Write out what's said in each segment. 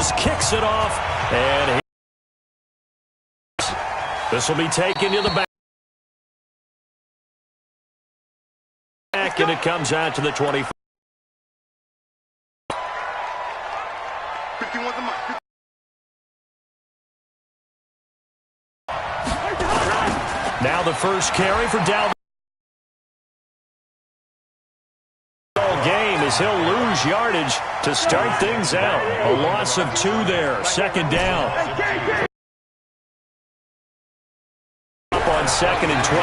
Rams kicks it off, and this will be taken to the back. And it comes out to the 25. Now the first carry for Dalvin. Game as he'll lose yardage to start things out. A loss of 2 there. Second down. Up on 2nd and 12.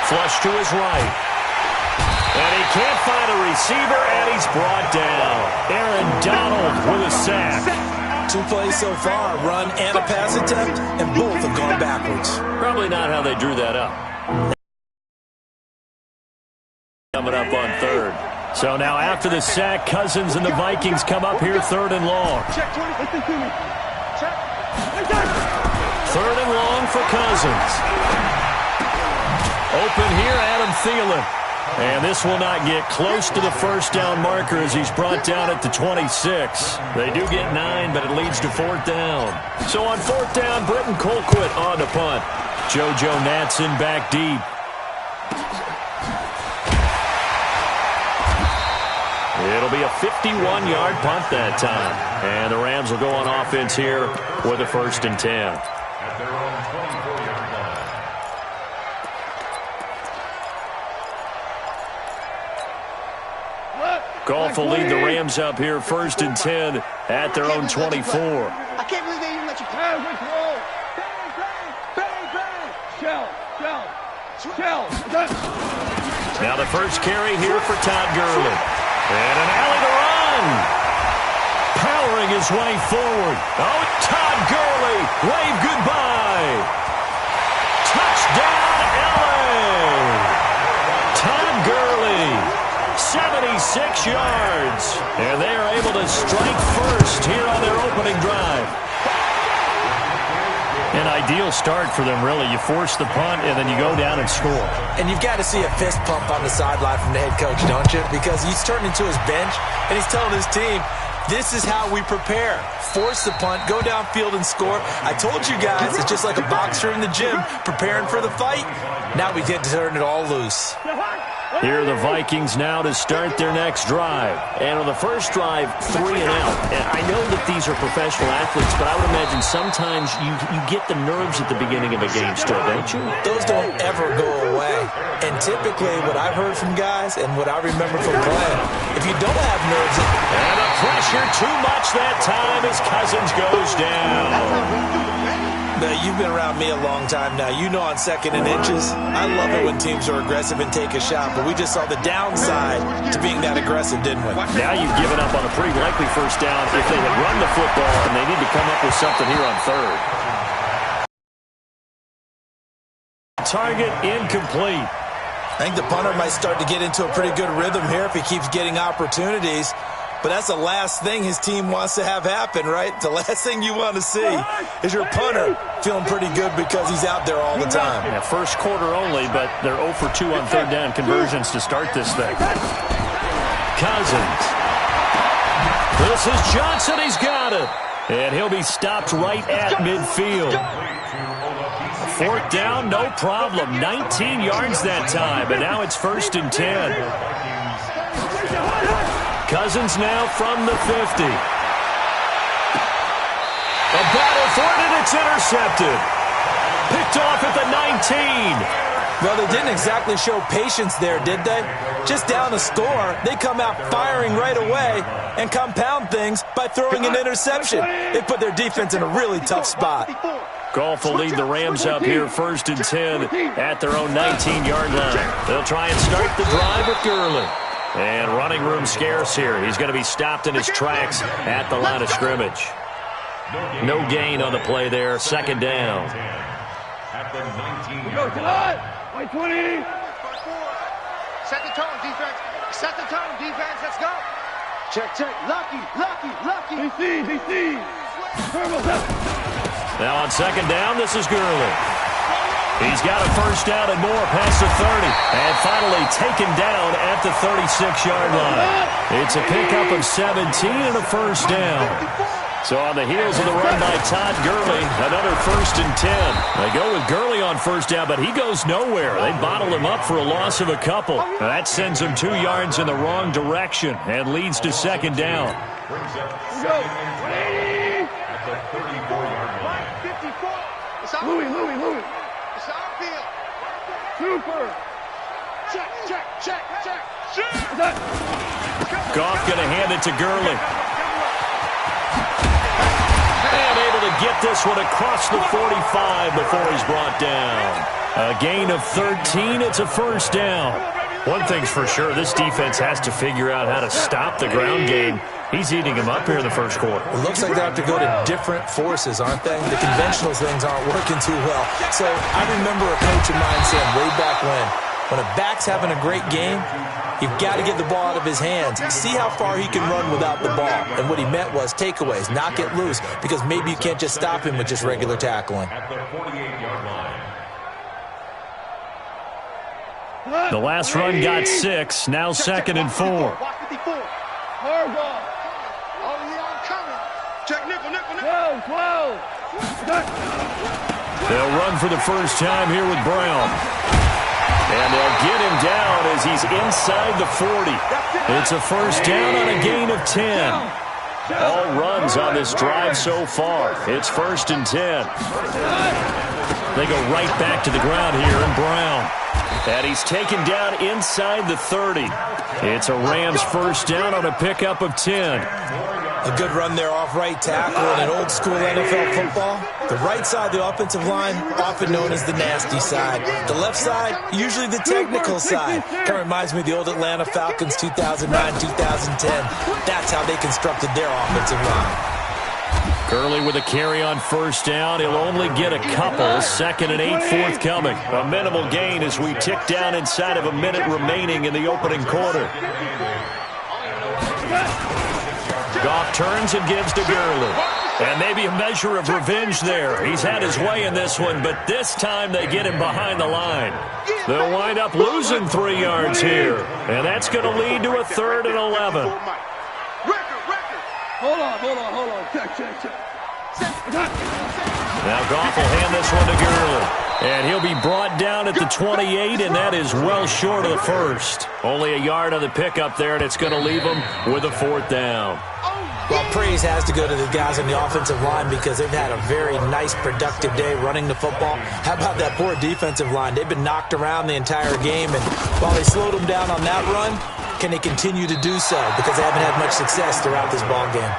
Flush to his right. And he can't find a receiver, and he's brought down. Aaron Donald with a sack. 2 plays so far, run and a pass attempt, and both have gone backwards. Probably not how they drew that up. Coming up on 3rd. So now after the sack, Cousins and the Vikings come up here 3rd and long. 3rd and long for Cousins. Open here, Adam Thielen. And this will not get close to the first down marker as he's brought down at the 26. They do get 9, but it leads to 4th down. So on 4th down, Britton Colquitt on the punt. JoJo Natson back deep. It'll be a 51-yard punt that time. And the Rams will go on offense here with a 1st and 10. Goff will lead the Rams up here 1st and 10 at their own 24. I can't believe they even let you play. Now the first carry here for Todd Gurley. And an alley to run. Powering his way forward. Oh, Todd Gurley. Wave goodbye. Touchdown, LA. Todd Gurley. 76 yards. And they are able to strike first here on their opening drive. An ideal start for them, really. You force the punt, and then you go down and score. And you've got to see a fist pump on the sideline from the head coach, don't you? Because he's turned into his bench, and he's telling his team, this is how we prepare. Force the punt, go downfield and score. I told you guys, it's just like a boxer in the gym preparing for the fight. Now we get to turn it all loose. Here are the Vikings now to start their next drive. And on the first drive, 3 and out. And I know that these are professional athletes, but I would imagine sometimes you get the nerves at the beginning of a game still, don't you? Those don't ever go away. And typically what I've heard from guys and what I remember from playing, if you don't have nerves... And the pressure too much that time as Cousins goes down. Now, you've been around me a long time now. You know on 2nd and inches, I love it when teams are aggressive and take a shot, but we just saw the downside to being that aggressive, didn't we? Now you've given up on a pretty likely first down if they had run the football, and they need to come up with something here on 3rd. Target incomplete. I think the punter might start to get into a pretty good rhythm here if he keeps getting opportunities. But that's the last thing his team wants to have happen, right? The last thing you want to see is your punter feeling pretty good because he's out there all the time. Yeah, first quarter only, but they're 0 for 2 on 3rd down conversions to start this thing. Cousins. This is Johnson. He's got it. And he'll be stopped right at midfield. 4th down, no problem. 19 yards that time, but now it's 1st and 10. Cousins now from the 50. A battle for it, and it's intercepted. Picked off at the 19. Well, they didn't exactly show patience there, did they? Just down a score, they come out firing right away and compound things by throwing an interception. They put their defense in a really tough spot. Goff will lead the Rams up here 1st and 10 at their own 19-yard line. They'll try and start the drive with Gurley. And running room scarce here. He's going to be stopped in his tracks at the line of scrimmage. No gain on the play there. 2nd down. White 20. Set the tone, defense. Set the tone, defense. Let's go. Check. Lucky. BC. Now on 2nd down, this is Gurley. He's got a first down and more past the 30. And finally taken down at the 36-yard line. It's a pickup of 17 and a first down. So on the heels of the run by Todd Gurley, another 1st and 10. They go with Gurley on first down, but he goes nowhere. They bottle him up for a loss of a couple. That sends him 2 yards in the wrong direction and leads to 2nd down. Louis. It's outfield. Super. Check. Goff going to hand it to Gurley. And able to get this one across the 45 before he's brought down. A gain of 13. It's a first down. One thing's for sure, this defense has to figure out how to stop the ground game. He's eating him up here in the first quarter. It looks like they have to go to different forces, aren't they? The conventional things aren't working too well. So I remember a coach of mine saying way back when a back's having a great game, you've got to get the ball out of his hands. See how far he can run without the ball. And what he meant was takeaways, knock it loose, because maybe you can't just stop him with just regular tackling. The last run got 6, now 2nd and 4. They'll run for the first time here with Brown. And they'll get him down as he's inside the 40. It's a first down on a gain of 10. All runs on this drive so far. It's 1st and 10. They go right back to the ground here, and Brown. And he's taken down inside the 30. It's a Rams first down on a pickup of 10. A good run there off right tackle in an old-school NFL football. The right side of the offensive line, often known as the nasty side. The left side, usually the technical side. Kind of reminds me of the old Atlanta Falcons 2009, 2010. That's how they constructed their offensive line. Gurley with a carry on first down. He'll only get a couple. 2nd and 8 forthcoming. A minimal gain as we tick down inside of a minute remaining in the opening quarter. Goff turns and gives to Gurley. And maybe a measure of revenge there. He's had his way in this one, but this time they get him behind the line. They'll wind up losing 3 yards here. And that's going to lead to a 3rd and 11. Hold on. Check. Now Goff will hand this one to Gurley. And he'll be brought down at the 28, and that is well short of the first. Only a yard on the pickup there, and it's going to leave him with a 4th down. Well, praise has to go to the guys on the offensive line because they've had a very nice, productive day running the football. How about that poor defensive line? They've been knocked around the entire game, and while they slowed them down on that run, can they continue to do so? Because they haven't had much success throughout this ball game.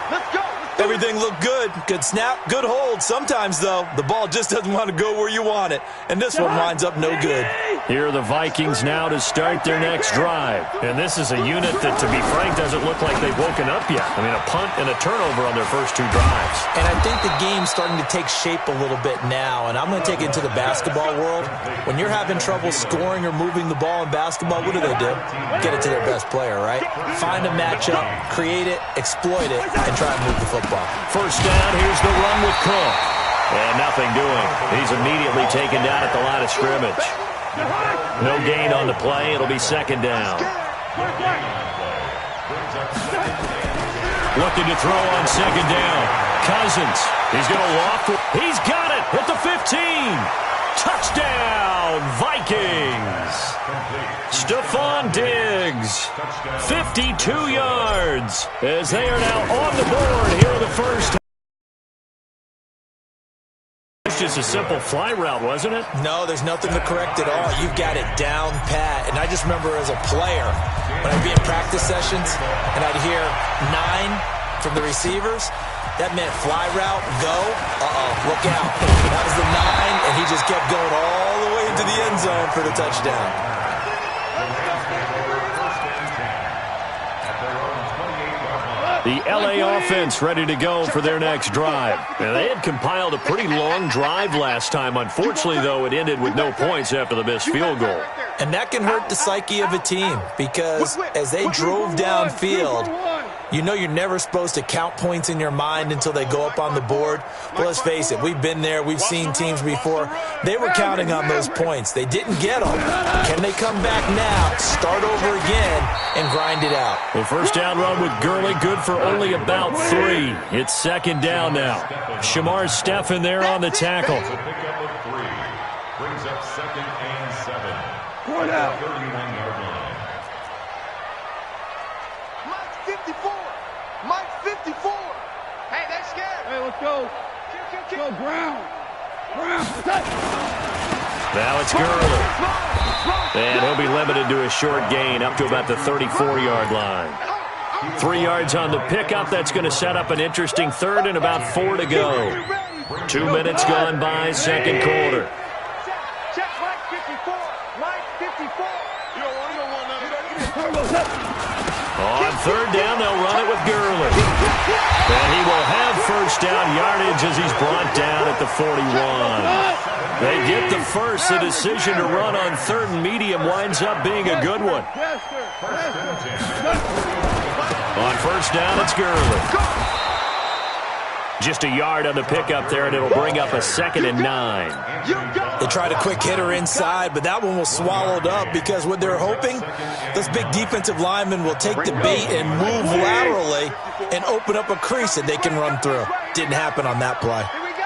Everything looked good. Good snap, good hold. Sometimes, though, the ball just doesn't want to go where you want it. And this one winds up no good. Here are the Vikings now to start their next drive. And this is a unit that, to be frank, doesn't look like they've woken up yet. I mean, a punt and a turnover on their first 2 drives. And I think the game's starting to take shape a little bit now. And I'm going to take it into the basketball world. When you're having trouble scoring or moving the ball in basketball, what do? Get it to their best player, right? Find a matchup, create it, exploit it, and try and move the football. First down, here's the run with Cook. And nothing doing. He's immediately taken down at the line of scrimmage. No gain on the play. It'll be 2nd down. Looking to throw on 2nd down. Cousins. He's going to loft it. He's got it at the 15. Touchdown, Vikings. Stephon Diggs, 52 yards, as they are now on the board here in the first. It's just a simple fly route, wasn't it? No, there's nothing to correct at all. You've got it down pat. And I just remember as a player, when I'd be in practice sessions, and I'd hear 9 from the receivers, that meant fly route, go, look out. That was the 9, and he just kept going all the way into the end zone for the touchdown. The L.A. offense ready to go for their next drive. And they had compiled a pretty long drive last time. Unfortunately, though, it ended with no points after the missed field goal. And that can hurt the psyche of a team because as they drove downfield, You know you're never supposed to count points in your mind until they go up on the board. But let's face it, we've been there. We've seen teams before. They were counting on those points. They didn't get them. Can they come back now, start over again, and grind it out? The first down run with Gurley, good for only about 3. It's second down now. Shamar Stephen there on the tackle. Brings up second and 7. Going out. 31-yard line. Mike 54. Mike 54. Hey, they're scared. Hey, let's go. Kick. Go, Brown. Now it's Gurley. And he'll be limited to a short gain up to about the 34-yard line. 3 yards on the pickup. That's going to set up an interesting third and about 4 to go. 2 minutes gone by, second quarter. Check Mike 54. Mike 54. You don't want that. On third down, they'll run it with Gurley. And he will have first down yardage as he's brought down at the 41. They get the first. The decision to run on third and medium winds up being a good one. On first down, it's Gurley. Just a yard on the pickup there, and it'll bring up a 2nd and 9. They tried a quick hitter inside, but that one was swallowed up because what they're hoping, those big defensive linemen will take the bait and move laterally and open up a crease that they can run through. Didn't happen on that play. Here we go.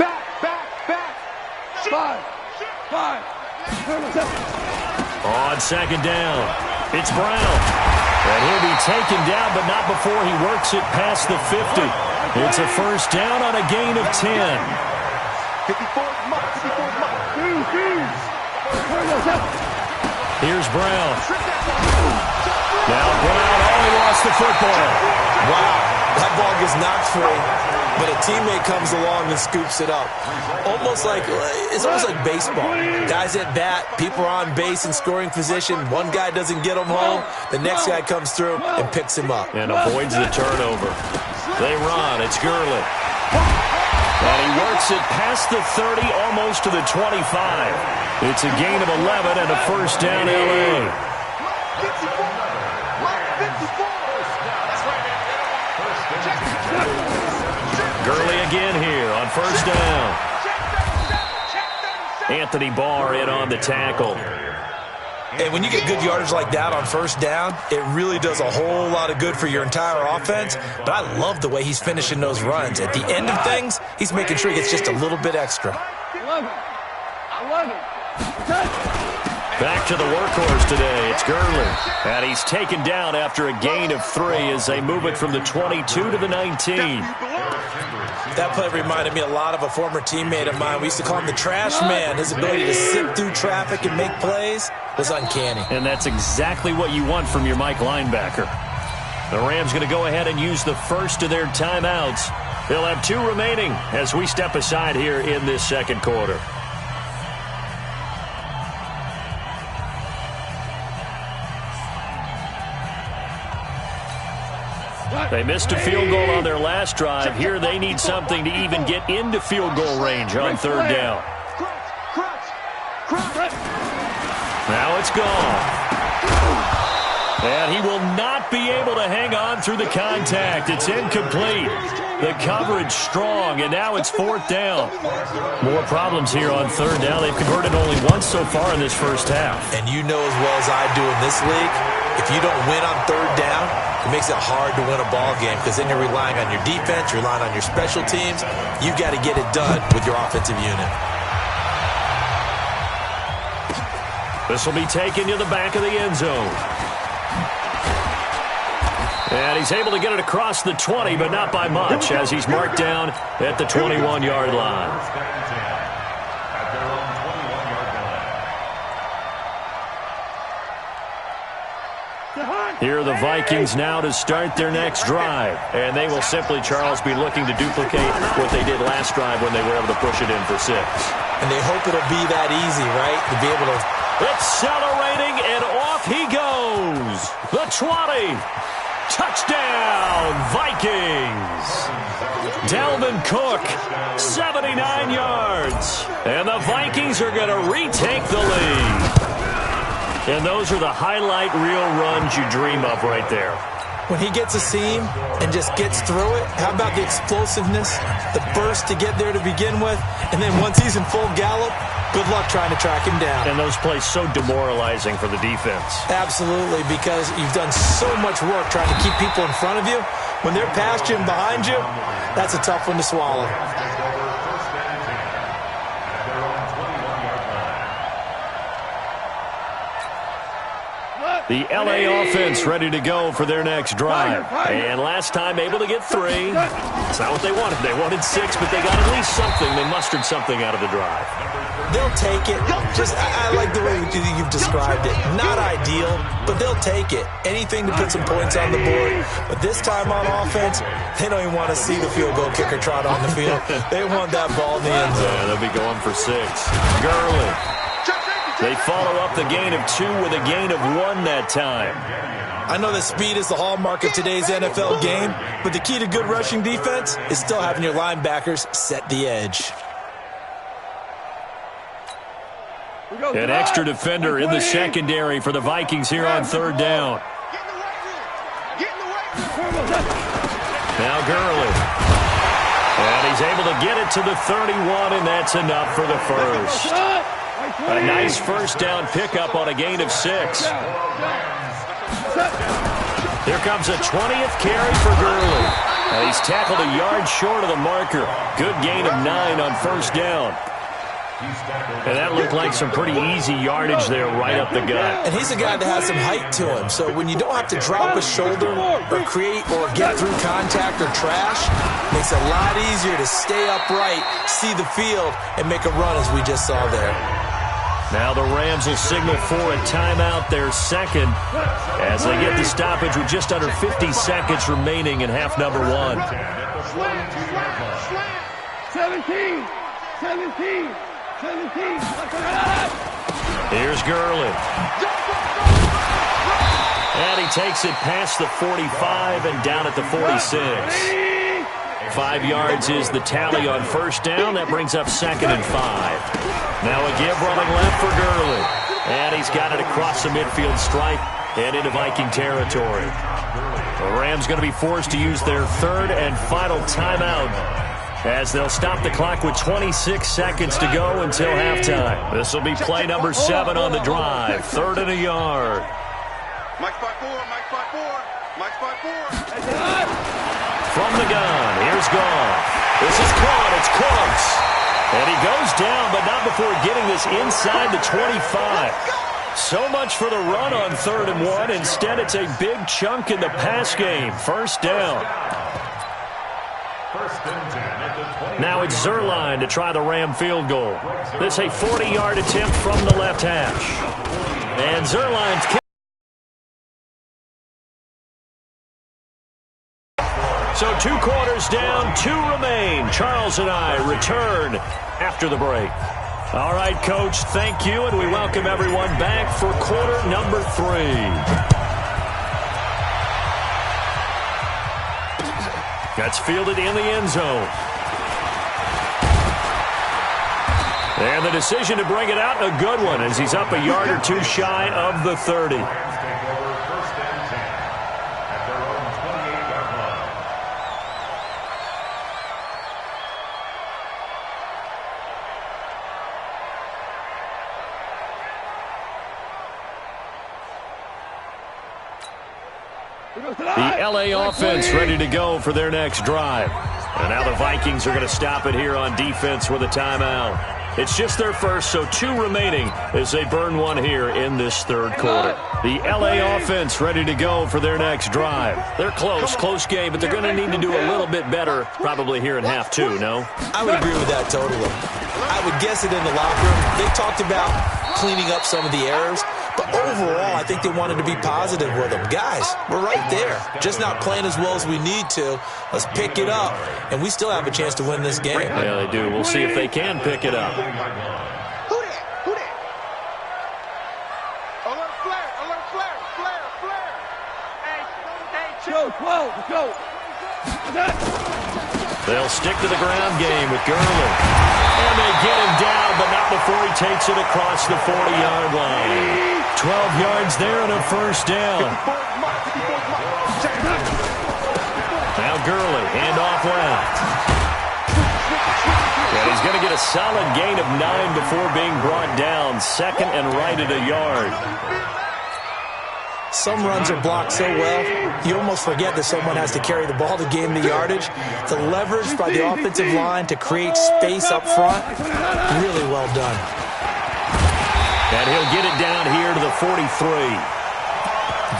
Back. 5. On second down, it's Brown. And he'll be taken down, but not before he works it past the 50. It's a first down on a gain of 10. 54's Mike. Here's Brown. Now Brown, he lost the football. Wow, that ball gets knocked free, but a teammate comes along and scoops it up. It's almost like baseball. Guys at bat, people are on base in scoring position. One guy doesn't get him home. The next guy comes through and picks him up. And avoids the turnover. They run. It's Gurley. And he works it past the 30, almost to the 25. It's a gain of 11 and a first down L.A. Gurley again here on first down. Anthony Barr in on the tackle. And when you get good yardage like that on first down, it really does a whole lot of good for your entire offense. But I love the way he's finishing those runs. At the end of things, he's making sure he gets just a little bit extra. 11. Back to the workhorse today. It's Gurley. And he's taken down after a gain of 3 as they move it from the 22 to the 19. That play reminded me a lot of a former teammate of mine. We used to call him the trash man. His ability to sit through traffic and make plays was uncanny. And that's exactly what you want from your Mike linebacker. The Rams going to go ahead and use the first of their timeouts. They'll have 2 remaining as we step aside here in this second quarter. They missed a field goal on their last drive. Here they need something to even get into field goal range on third down. Now it's gone. And he will not be able to hang on through the contact. It's incomplete. The coverage strong, and now it's fourth down. More problems here on third down. They've converted only once so far in this first half. And you know as well as I do in this league, if you don't win on third down, it makes it hard to win a ball game because then you're relying on your defense, you're relying on your special teams. You've got to get it done with your offensive unit. This will be taken to the back of the end zone. And he's able to get it across the 20, but not by much, as he's marked down at the 21-yard line. Here are the Vikings now to start their next drive. And they will simply, Charles, be looking to duplicate what they did last drive when they were able to push it in for 6. And they hope it'll be that easy, right? To be able to... Accelerating, and off he goes. The 20. Touchdown, Vikings. Dalvin Cook, 79 yards. And the Vikings are going to retake the lead. And those are the highlight reel runs you dream of right there. when he gets a seam and just gets through it, how about the explosiveness, the burst to get there to begin with, and then once he's in full gallop, good luck trying to track him down. And those plays so demoralizing for the defense. Absolutely, because you've done so much work trying to keep people in front of you. When they're past you and behind you, that's a tough one to swallow. The LA offense ready to go for their next drive. And last time able to get 3. It's not what they wanted. They wanted 6, but they got at least something. They mustered something out of the drive. They'll take it. I like the way you've described it. Not ideal, but they'll take it. Anything to put some points on the board. But this time on offense, they don't even want to see the field goal kicker trot on the field. They want that ball in the end zone. Yeah, they'll be going for 6. Gurley. They follow up the gain of 2 with a gain of 1 that time. I know that speed is the hallmark of today's NFL game, but the key to good rushing defense is still having your linebackers set the edge. An extra defender in the secondary for the Vikings here on 3rd down. Now Gurley. And he's able to get it to the 31, and that's enough for the first. A nice first down pickup on a gain of 6. Here comes a 20th carry for Gurley. And he's tackled a yard short of the marker. Good gain of 9 on first down. And that looked like some pretty easy yardage there right up the gut. And he's a guy that has some height to him, so when you don't have to drop a shoulder or create or get through contact or trash, it makes it a lot easier to stay upright, see the field, and make a run as we just saw there. Now the Rams will signal for a timeout, their second, as they get the stoppage with just under 50 seconds remaining in half number 1. 17. Here's Gurley. And he takes it past the 45 and down at the 46. 5 yards is the tally on first down. That brings up 2nd and 5. Now a give running left for Gurley. And he's got it across the midfield stripe and into Viking territory. The Rams going to be forced to use their 3rd and final timeout, as they'll stop the clock with 26 seconds to go until halftime. This will be play number 7 on the drive. 3rd and a yard. Mike 5-4, Mike 5-4, Mike 5-4. From the gun, here's Goff. This is caught, it's close. And he goes down, but not before getting this inside the 25. So much for the run on 3rd and 1. Instead, it's a big chunk in the pass game. First down. Now it's Zerline to try the Ram field goal. This a 40-yard attempt from the left hash. And Zerline's kick. So 2 quarters down, 2 remain. Charles and I return after the break. All right, Coach, thank you, and we welcome everyone back for quarter number 3. That's fielded in the end zone. And the decision to bring it out, a good one, as he's up a yard or 2 shy of the 30. The LA offense ready to go for their next drive. And now the Vikings are going to stop it here on defense with a timeout. It's just their first, so 2 remaining as they burn 1 here in this 3rd quarter. The LA offense ready to go for their next drive. They're close game, but they're going to need to do a little bit better probably here in half 2, no? I would agree with that totally. I would guess it in the locker room. They talked about cleaning up some of the errors, but overall, I think they wanted to be positive with them. Guys, we're right there. Just not playing as well as we need to. Let's pick it up, and we still have a chance to win this game. Yeah, they do. We'll see if they can pick it up. Who that? Alert flare. Hey, Let's go. They'll stick to the ground game with Gurley. And they get him down, but not before he takes it across the 40-yard line. 12 yards there and a first down. Now Gurley, handoff left. And he's going to get a solid gain of 9 before being brought down. Second and right at a yard. Some runs are blocked so well, you almost forget that someone has to carry the ball to gain the yardage. The leverage by the offensive line to create space up front, really well done. And he'll get it down here to the 43.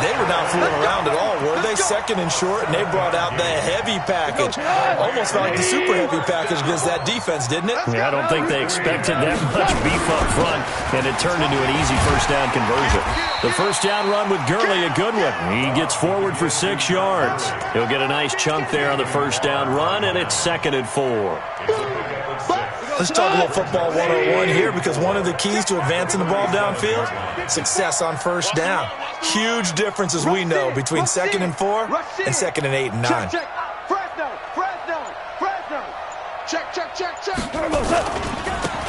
They were not fooling around at all, were they? Second and short, and they brought out the heavy package. Almost felt like the super heavy package against that defense, didn't it? Yeah, I don't think they expected that much beef up front, and it turned into an easy first down conversion. The first down run with Gurley, a good one. He gets forward for 6 yards. He'll get a nice chunk there on the first down run, and it's 2nd and 4. Let's talk about football 101 here, because one of the keys to advancing the ball downfield, success on first down. Huge difference, as we know, between 2nd and 4 and 2nd and 8 and 9. Check. Fresno. Check.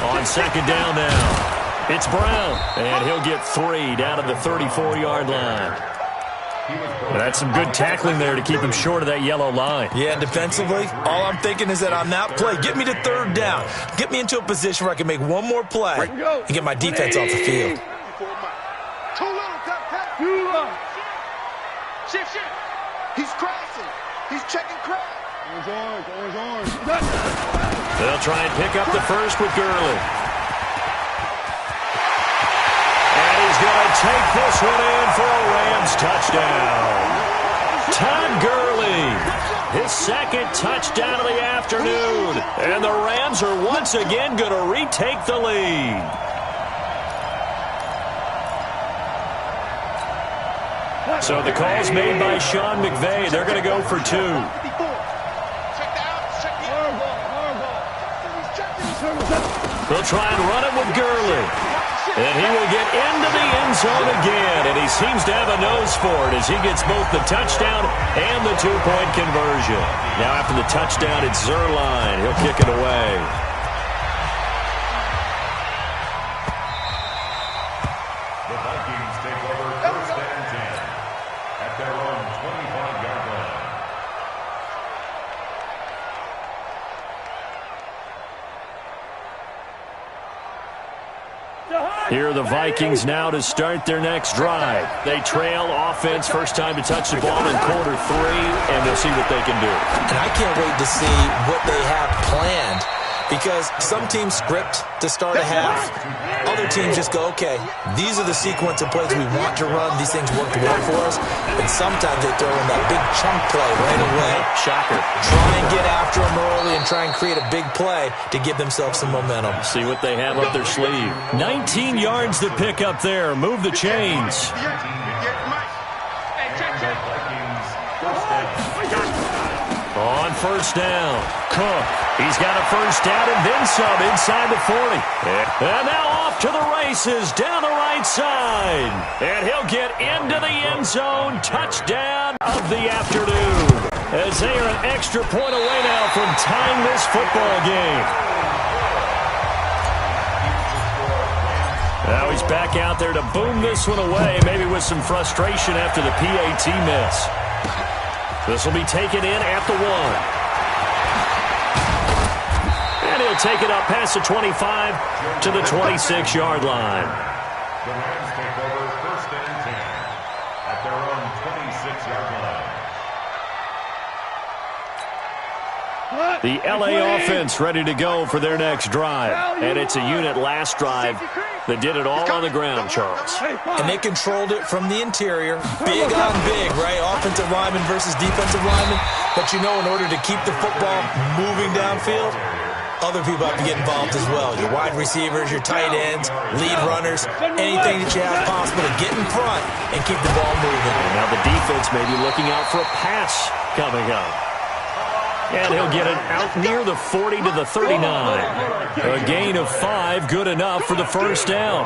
On second down now, it's Brown, and he'll get 3 down at the 34-yard line. That's some good tackling there to keep him short of that yellow line. Yeah, and defensively, all I'm thinking is that on that play, get me to 3rd down. Get me into a position where I can make one more play and get my defense off the field. Too little, Shift. He's crashing. He's checking crash. Orange. They'll try and pick up the first with Gurley. And he's going to take this one in for a Rams touchdown. Todd Gurley, his 2nd touchdown of the afternoon. And the Rams are once again going to retake the lead. So the call's made by Sean McVay. They're going to go for 2. They'll try and run it with Gurley. And he will get into the end zone again. And he seems to have a nose for it as he gets both the touchdown and the 2-point conversion. Now after the touchdown, it's Zerline. He'll kick it away. The Vikings take over 1st and 10 at their own 25-yard line. Here are the Vikings now to start their next drive. They trail offense, first time to touch the ball in quarter 3, and they'll see what they can do. And I can't wait to see what they have planned, because some teams script to start a half. Other teams just go, okay, these are the sequence of plays we want to run. These things worked well for us. And sometimes they throw in that big chunk play right away. Shocker. Try and get after them early and try and create a big play to give themselves some momentum. See what they have up their sleeve. 19 yards to pick up there. Move the chains. On first down, Cook. He's got a first down and then some inside the 40. And now off to the races down the right side. And he'll get into the end zone. Touchdown of the afternoon. As they are an extra point away now from tying this football game. Now he's back out there to boom this one away, maybe with some frustration after the PAT miss. This will be taken in at the 1. And he'll take it up past the 25 to the 26-yard line. The Rams take over 1st and 10 at their own 26-yard line. The LA offense ready to go for their next drive. And it's a unit last drive that did it all on the ground, Charles. And they controlled it from the interior. Big on big, right? Offensive lineman versus defensive lineman. But you know, in order to keep the football moving downfield, other people have to get involved as well. Your wide receivers, your tight ends, lead runners, anything that you have possible to get in front and keep the ball moving. And now the defense may be looking out for a pass coming up. And he'll get it out near the 40 to the 39. A gain of 5, good enough for the first down.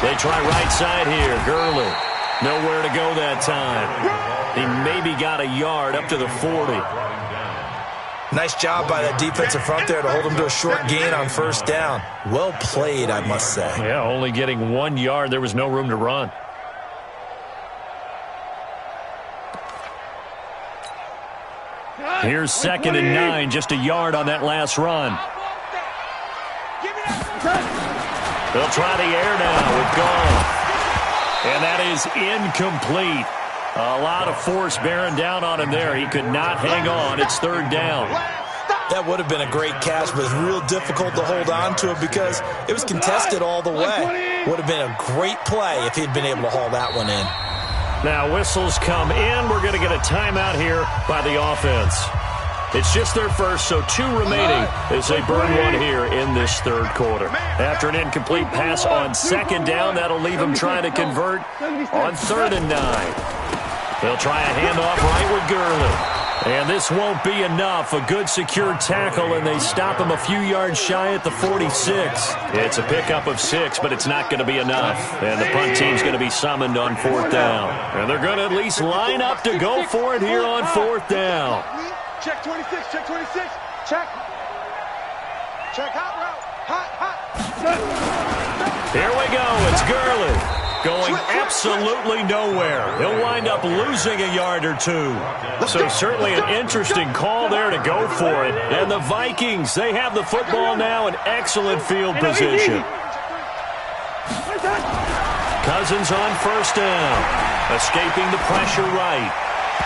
They try right side here. Gurley, nowhere to go that time. He maybe got a yard up to the 40. Nice job by that defensive front there to hold him to a short gain on first down. Well played, I must say. Yeah, only getting 1 yard. There was no room to run. Here's 2nd and 9, just a yard on that last run. They'll try the air now with Goff. And that is incomplete. A lot of force bearing down on him there. He could not hang on. It's 3rd down. That would have been a great catch, but it's real difficult to hold on to it because it was contested all the way. Would have been a great play if he'd been able to haul that one in. Now whistles come in. We're going to get a timeout here by the offense. It's just their first, so 2 remaining as they burn one here in this 3rd quarter. After an incomplete pass on 2nd down, that'll leave them trying to convert on 3rd and 9. They'll try a handoff right with Gurley. And this won't be enough. A good secure tackle, and they stop him a few yards shy at the 46. It's a pickup of 6, but it's not going to be enough. And the punt team's going to be summoned on 4th down. And they're going to at least line up to go for it here on 4th down. Check 26, check 26, check. Check hot route, hot. Here we go, it's Gurley. Going absolutely nowhere. He'll wind up losing a yard or 2. So certainly an interesting call there to go for it. And the Vikings, they have the football now in excellent field position. Cousins on 1st down. Escaping the pressure right.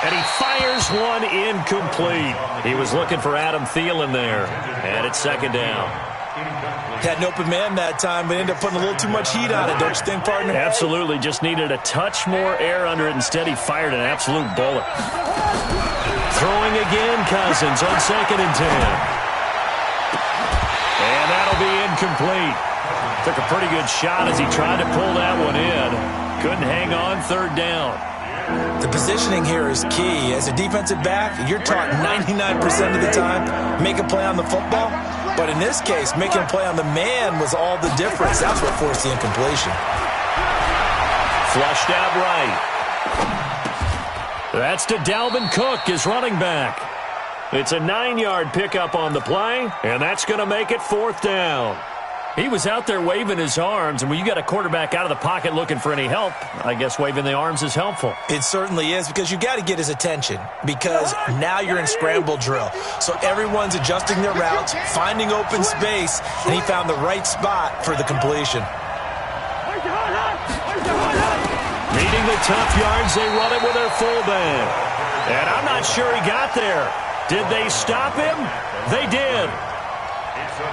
And he fires one incomplete. He was looking for Adam Thielen there. And it's 2nd down. Had an open man that time, but ended up putting a little too much heat on it, don't you think, partner? Absolutely. Just needed a touch more air under it. Instead, he fired an absolute bullet. Throwing again, Cousins on 2nd and 10. And that'll be incomplete. Took a pretty good shot as he tried to pull that one in. Couldn't hang on 3rd down. The positioning here is key. As a defensive back, you're taught 99% of the time, make a play on the football. But in this case, making a play on the man was all the difference. That's what forced the incompletion. Flushed out right. That's to Dalvin Cook, his running back. It's a 9-yard pickup on the play, and that's going to make it 4th down. He was out there waving his arms, and when you got a quarterback out of the pocket looking for any help, I guess waving the arms is helpful. It certainly is, because you got to get his attention, because now you're in scramble drill. So everyone's adjusting their routes, finding open space, and he found the right spot for the completion. Needing the tough yards, they run it with their fullback. And I'm not sure he got there. Did they stop him? They did.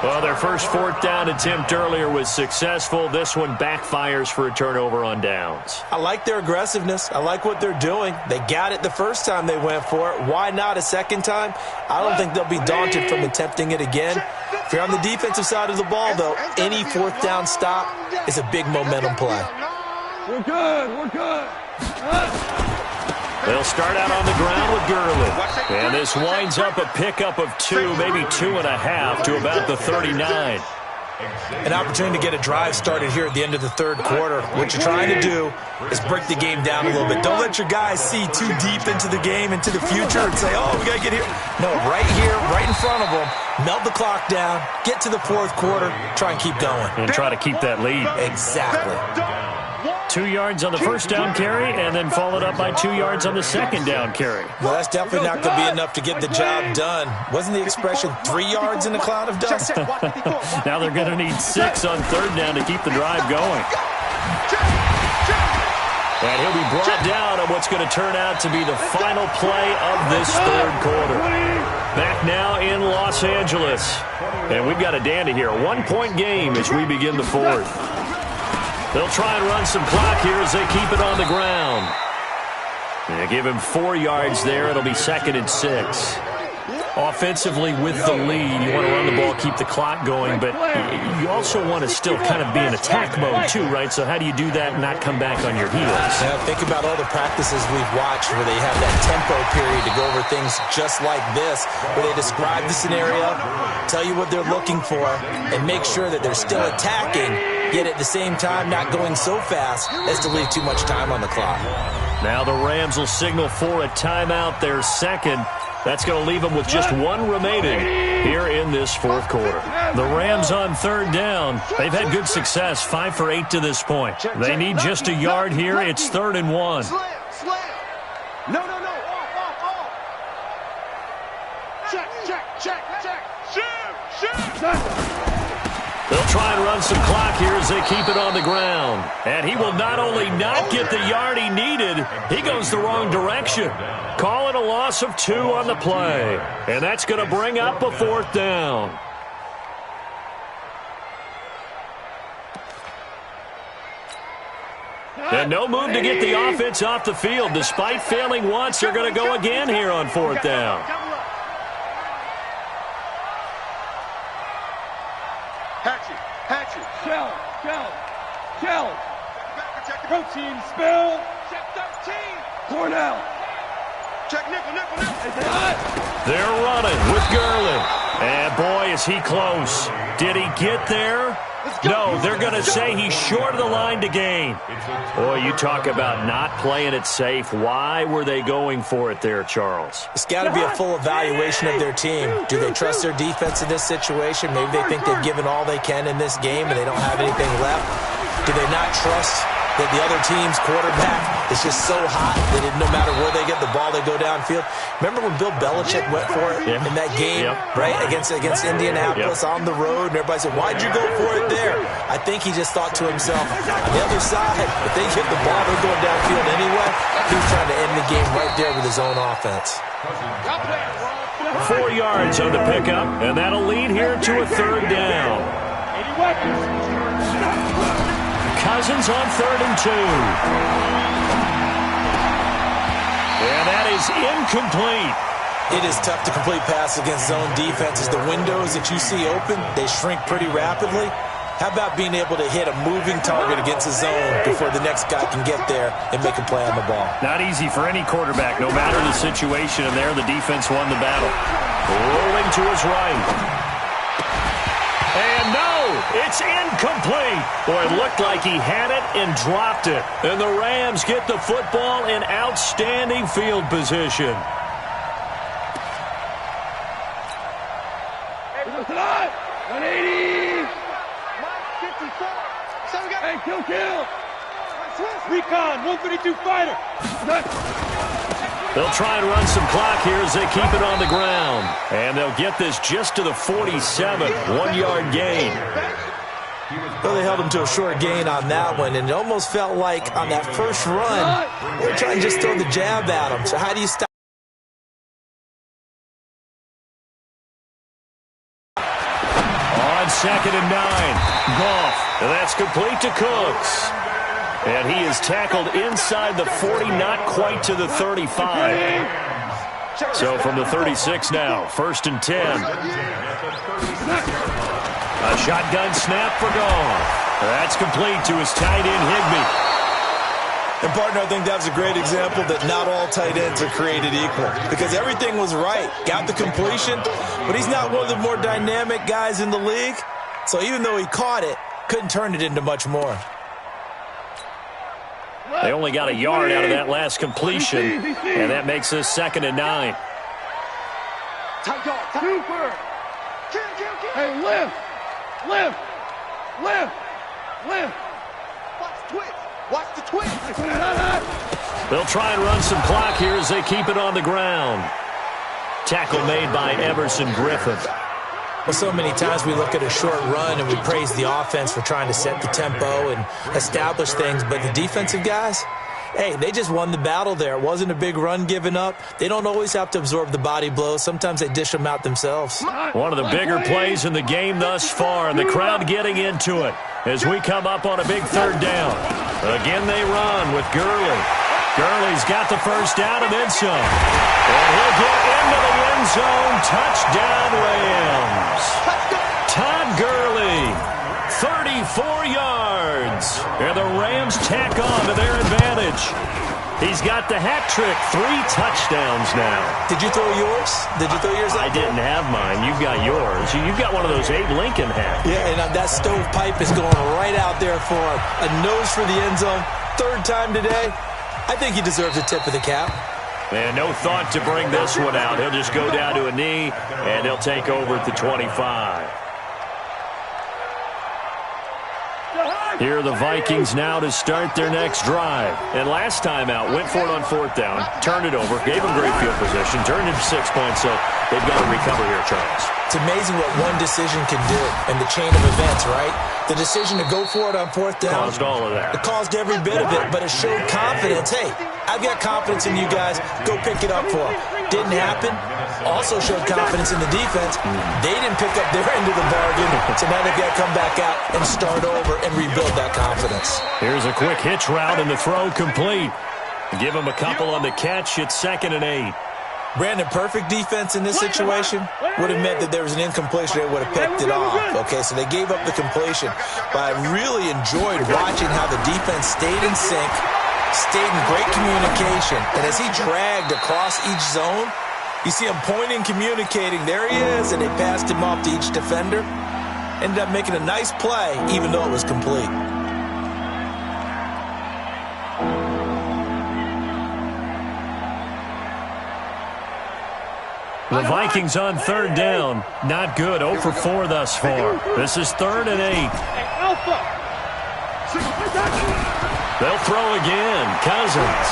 Well, their first 4th down attempt earlier was successful. This one backfires for a turnover on downs. I like their aggressiveness. I like what they're doing. They got it the first time they went for it. Why not a second time? I don't think they'll be daunted from attempting it again. If you're on the defensive side of the ball, though, any 4th down stop is a big momentum play. We're good. They'll start out on the ground with Gurley. And this winds up a pickup of 2, maybe 2.5 to about the 39. An opportunity to get a drive started here at the end of the 3rd quarter. What you're trying to do is break the game down a little bit. Don't let your guys see too deep into the game, into the future, and say, oh, we got to get here. No, right here, right in front of them, melt the clock down, get to the 4th quarter, try and keep going. And try to keep that lead. Exactly. 2 yards on the 1st down carry, and then followed up by 2 yards on the 2nd down carry. Well, that's definitely not going to be enough to get the job done. Wasn't the expression 3 yards in a cloud of dust? Now they're going to need 6 on 3rd down to keep the drive going. And he'll be brought down on what's going to turn out to be the final play of this 3rd quarter. Back now in Los Angeles. And we've got a dandy here. A 1-point game as we begin the 4th. They'll try and run some clock here as they keep it on the ground. They give him 4 yards there. It'll be 2nd and 6. Offensively with the lead, you want to run the ball, keep the clock going, but you also want to still kind of be in attack mode too, right? So how do you do that and not come back on your heels? Yeah, think about all the practices we've watched where they have that tempo period to go over things just like this, where they describe the scenario, tell you what they're looking for, and make sure that they're still attacking, yet at the same time not going so fast as to leave too much time on the clock. Now the Rams will signal for a timeout, their 2nd. That's going to leave them with just 1 remaining here in this 4th quarter. The Rams on 3rd down. They've had good success, 5 for 8 to this point. They need just a yard here. It's 3rd and 1. No. They'll try and run some clock here as they keep it on the ground. And he will not only not get the yard he needed, he goes the wrong direction. Call it a loss of 2 on the play. And that's going to bring up a 4th down. And no move to get the offense off the field. Despite failing once, they're going to go again here on 4th down. Shell. Protein spill. Check 13. Cornell. Check nickel. They're running with Gurley. And boy, is he close. Did he get there? No, they're going to say he's short of the line to gain. Boy, you talk about not playing it safe. Why were they going for it there, Charles? It's got to be a full evaluation of their team. Do they trust their defense in this situation? Maybe they think they've given all they can in this game and they don't have anything left. Do they not trust that the other team's quarterback is just so hot that no matter where they get the ball, they go downfield? Remember when Bill Belichick went for it in that game, right, against Indianapolis on the road, and everybody said, why'd you go for it there? I think he just thought to himself, on the other side, if they get the ball, they're going downfield anyway. He was trying to end the game right there with his own offense. 4 yards on the pickup, and that'll lead here to a 3rd down. Cousins on 3rd and 2. And that is incomplete. It is tough to complete pass against zone defenses. The windows that you see open, they shrink pretty rapidly. How about being able to hit a moving target against a zone before the next guy can get there and make a play on the ball? Not easy for any quarterback, no matter the situation. And there, the defense won the battle. Rolling to his right. And no, it's incomplete. Boy, it looked like he had it and dropped it. And the Rams get the football in outstanding field position. Hey, 180. Hey, kill. Recon, 132 fighter. They'll try and run some clock here as they keep it on the ground. And they'll get this just to the 47, 1-yard gain. Well, they held him to a short gain on that one, and it almost felt like on that first run, they were trying to just throw the jab at him. So how do you stop? On 2nd and 9, Goff. And that's complete to Cooks. And he is tackled inside the 40, not quite to the 35. So from the 36 now, 1st and 10. A shotgun snap for Goff. That's complete to his tight end, Higbee. And, partner, I think that was a great example that not all tight ends are created equal. Because everything was right. Got the completion, but he's not one of the more dynamic guys in the league. So even though he caught it, couldn't turn it into much more. They only got a yard out of that last completion, and that makes this 2nd and 9. Super. Hey, lift. Watch the twist. They'll try and run some clock here as they keep it on the ground. Tackle made by Everson Griffin. Well, so many times we look at a short run and we praise the offense for trying to set the tempo and establish things, but the defensive guys, hey, they just won the battle there. It wasn't a big run given up. They don't always have to absorb the body blows. Sometimes they dish them out themselves. One of the bigger plays in the game thus far, and the crowd getting into it as we come up on a big 3rd down. Again, they run with Gurley. Gurley's got the first down and then some. And he'll get into the end zone. Touchdown, Rams. Todd Gurley, 34 yards. And the Rams tack on to their advantage. He's got the hat trick, 3 touchdowns now. Did you throw yours? I didn't have mine. You've got yours. You've got one of those Abe Lincoln hats. Yeah, and that stovepipe is going right out there for him. A nose for the end zone. 3rd time today. I think he deserves a tip of the cap. And no thought to bring this one out. He'll just go down to a knee, and he'll take over at the 25. Here are the Vikings now to start their next drive. And last time out, went for it on 4th down, turned it over, gave them great field position, turned into 6 points, so they've got to recover here, Charles. It's amazing what one decision can do in the chain of events, right? The decision to go for it on 4th down. Caused all of that. It caused every bit of it, but it showed confidence. Hey, I've got confidence in you guys. Go pick it up for them. Didn't happen. Also showed confidence in the defense. They didn't pick up their end of the bargain, so now they've got to come back out and start over and rebuild that confidence. Here's a quick hitch route and the throw complete. Give him a couple on the catch. It's 2nd and 8. Brandon, perfect defense in this situation would have meant that there was an incompletion. They would have picked it off. Okay, so they gave up the completion. But I really enjoyed watching how the defense stayed in sync, stayed in great communication. And as he dragged across each zone, you see him pointing, communicating. There he is, and they passed him off to each defender. Ended up making a nice play, even though it was complete. The Vikings on 3rd down. Not good. 0 for 4 thus far. This is 3rd and 8. They'll throw again. Cousins.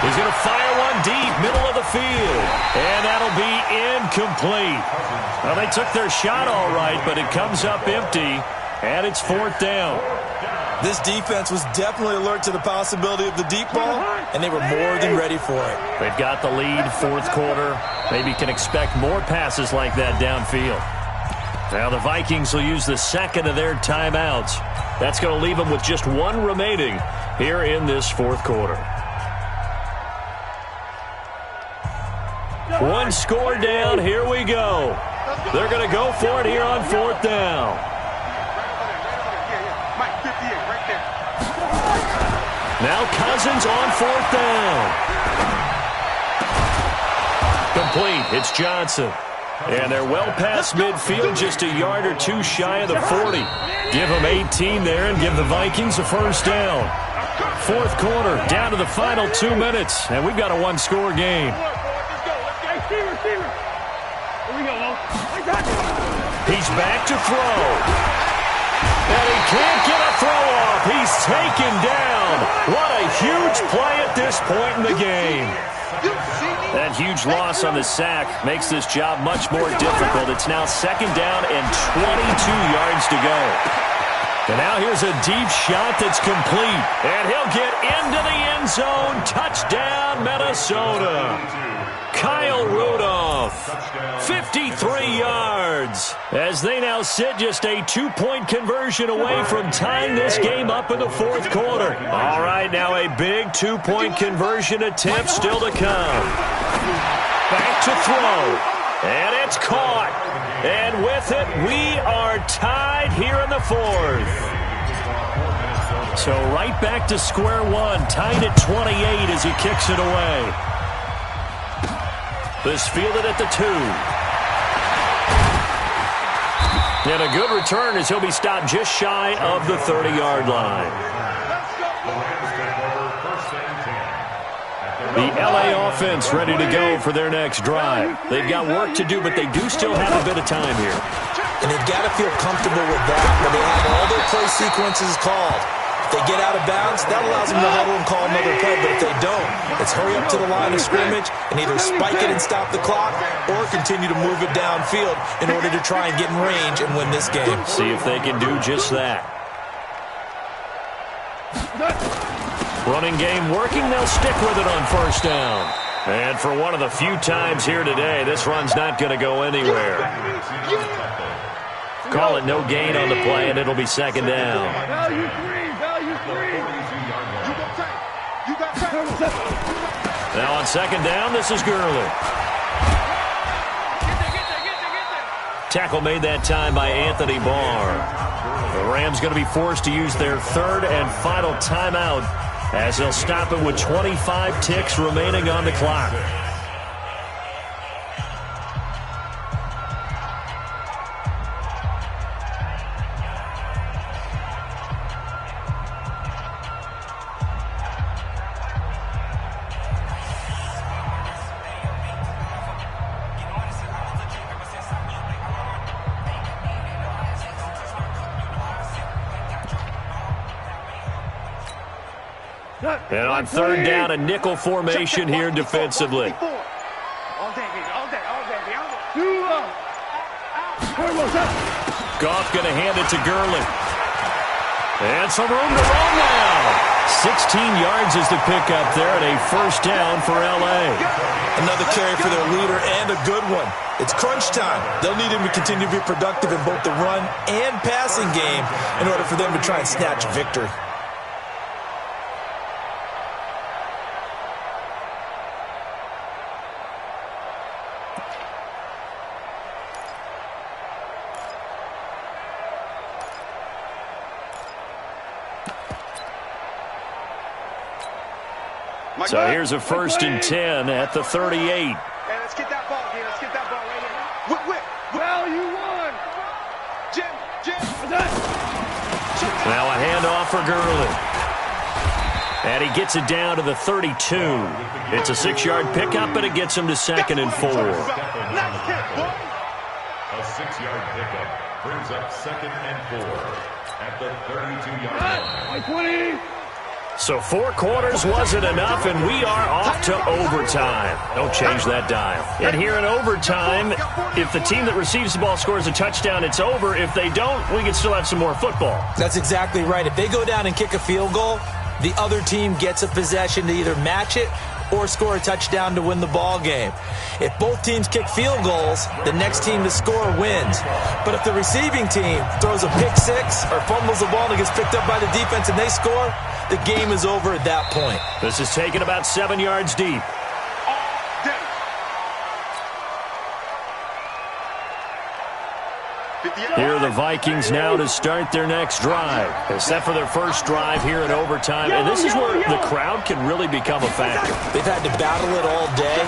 He's going to fire one deep, middle of the field. And that'll be incomplete. Well, they took their shot all right, but it comes up empty. And it's 4th down. This defense was definitely alert to the possibility of the deep ball, and they were more than ready for it. They've got the lead, 4th quarter. Maybe can expect more passes like that downfield. Now the Vikings will use the 2nd of their timeouts. That's going to leave them with just 1 remaining here in this 4th quarter. 1 score down. Here we go. They're going to go for it here on 4th down. Now Cousins on 4th down. Complete. It's Johnson. And they're well past midfield, just a yard or 2 shy of the 40. Give them 18 there and give the Vikings a 1st down. 4th quarter, down to the final 2 minutes, and we've got a 1-score game. He's back to throw. And he can't get a throw off. He's taken down. What a huge play at this point in the game. That huge loss on the sack makes this job much more difficult. It's now 2nd down and 22 yards to go. And now here's a deep shot that's complete. And he'll get into the end zone. Touchdown, Minnesota. Kyle Rudolph, 53 yards, as they now sit just a 2-point conversion away from tying this game up in the 4th quarter. All right, now a big 2-point conversion attempt still to come. Back to throw, and it's caught. And with it, we are tied here in the 4th. So right back to square one, tied at 28 as he kicks it away. This fielded at the 2. And a good return as he'll be stopped just shy of the 30-yard line. The LA offense ready to go for their next drive. They've got work to do, but they do still have a bit of time here. And they've got to feel comfortable with that when they have all their play sequences called. If they get out of bounds, that allows them to huddle and call another play. But if they don't, it's hurry up to the line of scrimmage and either spike it and stop the clock or continue to move it downfield in order to try and get in range and win this game. See if they can do just that. Running game working. They'll stick with it on 1st down. And for one of the few times here today, this run's not going to go anywhere. Call it no gain on the play, and it'll be 2nd down. Now on 2nd down, this is Gurley. Tackle made that time by Anthony Barr. The Rams going to be forced to use their 3rd and final timeout as they'll stop it with 25 ticks remaining on the clock. And on third down, a nickel formation here defensively. All day, baby. All day. All day. All day. Too low. Goff going to hand it to Gurley. And some room to run now. 16 yards is the pickup there, and a first down for L.A. Another carry for their leader, and a good one. It's crunch time. They'll need him to continue to be productive in both the run and passing game in order for them to try and snatch a victory. So here's a first and 10 at the 38. Hey, let's get that ball, Dean. Let's get that ball right here. Whip. Well, you won. Jim. Now a handoff for Gurley. And he gets it down to the 32. It's a 6-yard pickup, and it gets him to 2nd and 4. Nice kick, boy. A 6-yard pickup brings up 2nd and 4 at the 32-yard line. 20. So 4 quarters wasn't enough, and we are off to overtime. Don't change that dial. And here in overtime, if the team that receives the ball scores a touchdown, it's over. If they don't, we can still have some more football. That's exactly right. If they go down and kick a field goal, the other team gets a possession to either match it or score a touchdown to win the ball game. If both teams kick field goals, the next team to score wins. But if the receiving team throws a pick six or fumbles the ball and it gets picked up by the defense and they score, the game is over at that point. This is taken about 7 yards deep. Here are the Vikings now to start their next drive. They're set for their first drive here in overtime, and this is where the crowd can really become a factor. They've had to battle it all day,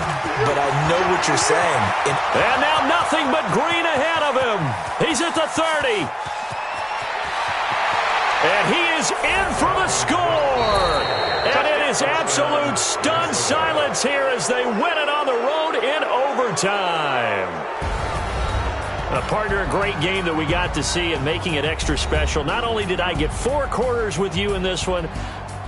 but I know what you're saying. And now nothing but green ahead of him. He's at the 30. And he is in for the score. And it is absolute stunned silence here as they win it on the road in overtime. Partner, a great game that we got to see and making it extra special. Not only did I get 4 quarters with you in this one,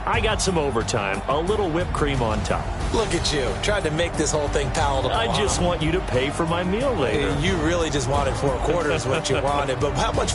I got some overtime, a little whipped cream on top. Look at you, trying to make this whole thing palatable. I just want you to pay for my meal later. You really just wanted 4 quarters, what you wanted, but how much